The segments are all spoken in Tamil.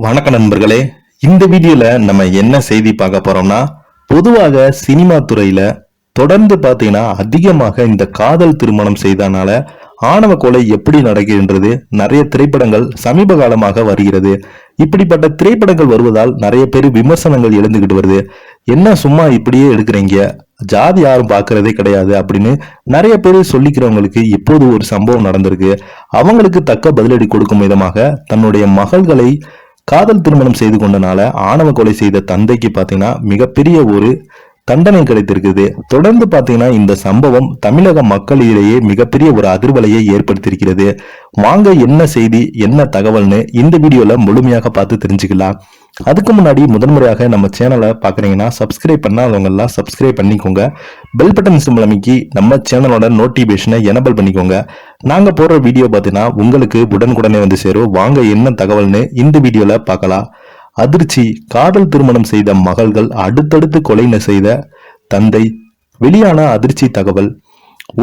வணக்க நண்பர்களே, இந்த வீடியோல நம்ம என்ன செய்தி பார்க்க போறோம்னா, பொதுவாக சினிமா துறையில தொடர்ந்து பாத்தீங்கன்னா அதிகமாக இந்த காதல் திருமணம் செய்தனால ஆணவ கொலை எப்படி நடக்கின்றது நிறைய திரைப்படங்கள் சமீப காலமாக வருகிறது. இப்படிப்பட்ட திரைப்படங்கள் வருவதால் நிறைய பேர் விமர்சனங்கள் எழுந்துகிட்டு வருது. என்ன சும்மா இப்படியே எடுக்கிறீங்க, ஜாதி யாரும் பார்க்கறதே கிடையாது அப்படின்னு நிறைய பேர் சொல்லிக்கிறவங்களுக்கு இப்போது ஒரு சம்பவம் நடந்திருக்கு. அவங்களுக்கு தக்க பதிலடி கொடுக்கும் விதமாக தன்னுடைய மகள்களை காதல் திருமணம் செய்து கொண்டனால ஆணவ கொலை செய்த தந்தைக்கு பாத்தீங்கன்னா மிகப்பெரிய ஒரு தண்டனை கிடைத்திருக்குது. தொடர்ந்து பாத்தீங்கன்னா இந்த சம்பவம் தமிழக மக்களிடையே மிகப்பெரிய ஒரு அதிர்வலையை ஏற்படுத்தியிருக்கிறது. வாங்க என்ன செய்தி என்ன தகவல்னு இந்த வீடியோல முழுமையாக பார்த்து தெரிஞ்சுக்கலாம். அதுக்கு முன்னாடி முதன்முறையாக நம்ம சேனலை பாக்குறீங்கன்னா சப்ஸ்கிரைப் பண்ணாதவங்க எல்லாம் சப்ஸ்கிரைப் பண்ணிக்கோங்க. பெல் பட்டன் சிம்பிள் அமைக்கி நம்ம சேனலோட நோட்டிபிகேஷனை எனபிள் பண்ணிக்கோங்க. நாங்க போடுற வீடியோ பார்த்தீங்கன்னா உங்களுக்கு உடனுக்குடனே வந்து சேரும். வாங்க என்ன தகவல்னு இந்த வீடியோல பார்க்கலாம். அதிர்ச்சி, காதல் திருமணம் செய்த மகள்கள் அடுத்தடுத்து கொலை செய்த தந்தை. வெளியான அதிர்ச்சி தகவல்.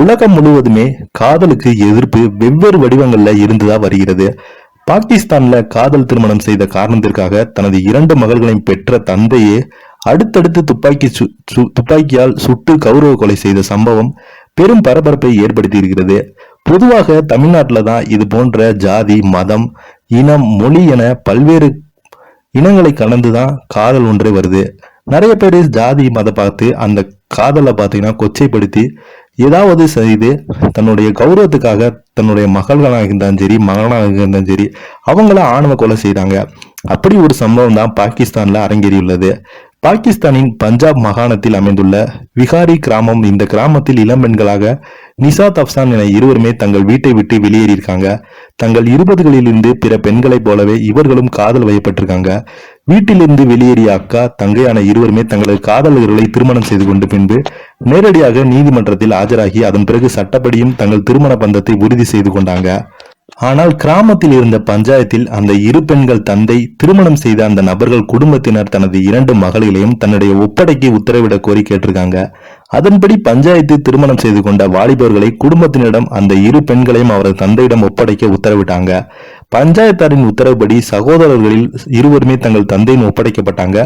உலகம் முழுவதுமே காதலுக்கு எதிர்ப்பு வெவ்வேறு வடிவங்கள்ல இருந்துதா வருகிறது. பாகிஸ்தான்ல காதல் திருமணம் செய்த காரணத்திற்காக தனது 2 மகள்களையும் பெற்ற தந்தையே அடுத்தடுத்து துப்பாக்கியால் சுட்டு கௌரவ கொலை செய்த சம்பவம் பெரும் பரபரப்பை ஏற்படுத்தி இருக்கிறது. பொதுவாக தமிழ்நாட்டில தான் இது போன்ற ஜாதி, மதம், இனம், மொழி என பல்வேறு இனங்களை கலந்துதான் காதல் ஒன்றே வருது. நிறைய பேர் ஜாதி மதம் பார்த்து அந்த காதலை பார்த்தீங்கன்னா கொச்சைப்படுத்தி ஏதாவது செய்து தன்னுடைய கௌரவத்துக்காக தன்னுடைய மகள்களாக இருந்தாலும் சரி மகனாக இருந்தாலும் சரி அவங்கள ஆணவ கொலை செய்தாங்க. அப்படி ஒரு சம்பவம் தான் பாகிஸ்தான்ல அரங்கேறியுள்ளது. பாகிஸ்தானின் பஞ்சாப் மாகாணத்தில் அமைந்துள்ள விகாரி கிராமம். இந்த கிராமத்தில் இளம்பெண்களாக நிசாத் அப்சான் என இருவருமே தங்கள் வீட்டை விட்டு வெளியேறியிருக்காங்க. தங்கள் 20களிலிருந்து பிற பெண்களைப் போலவே இவர்களும் காதல் வயப்பட்டிருக்காங்க. வீட்டிலிருந்து வெளியேறிய அக்கா தங்கையான இருவருமே தங்களது காதலர்களை திருமணம் செய்து கொண்டு பின்பு நேரடியாக நீதிமன்றத்தில் ஆஜராகி அதன் பிறகு சட்டப்படியும் தங்கள் திருமண பந்தத்தை உறுதி செய்து கொண்டாங்க. ஆனால் கிராமத்தில் இருந்த பஞ்சாயத்தில் அந்த 2 பெண்கள் தந்தை திருமணம் செய்த அந்த நபர்கள் குடும்பத்தினர் தனது 2 மகள்களையும் தன்னுடைய ஒப்படைக்கு உத்தரவிட கோரி கேட்டிருக்காங்க. அதன்படி பஞ்சாயத்து திருமணம் செய்து கொண்ட வாலிபர்களை குடும்பத்தினரிடம் அந்த 2 பெண்களையும் அவரது தந்தையிடம் ஒப்படைக்க உத்தரவிட்டாங்க. பஞ்சாயத்தாரின் உத்தரவுப்படி சகோதரர்களில் இருவருமே தங்கள் தந்தையின் ஒப்படைக்கப்பட்டாங்க.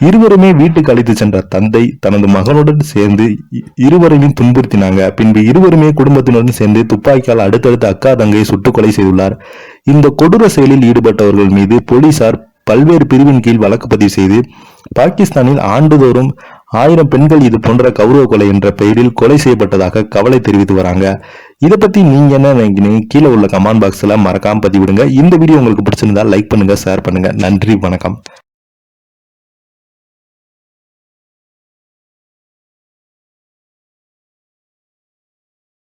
இருவருமே வீட்டுக்கு அழைத்து சென்ற தந்தை தனது மகனுடன் சேர்ந்து இருவரையுமே துன்புறுத்தினாங்க. பின்பு இருவருமே குடும்பத்தினருடன் சேர்ந்து துப்பாக்கியால் அடுத்தடுத்து அக்கா தங்கையை சுட்டுக் கொலை செய்துள்ளார். இந்த கொடூர செயலில் ஈடுபட்டவர்கள் மீது போலீசார் பல்வேறு பிரிவின் கீழ் வழக்கு பதிவு செய்து பாகிஸ்தானில் ஆண்டுதோறும் 1000 பெண்கள் இது போன்ற கௌரவ கொலை என்ற பெயரில் கொலை செய்யப்பட்டதாக கவலை தெரிவித்து வராங்க. இதை பத்தி நீங்க என்ன நினைக்கிறீங்க? கீழே உள்ள கமெண்ட் பாக்ஸ்ல மறக்காம பதிவிடுங்க. இந்த வீடியோ உங்களுக்கு பிடிச்சிருந்தா லைக் பண்ணுங்க, ஷேர் பண்ணுங்க. நன்றி, வணக்கம்.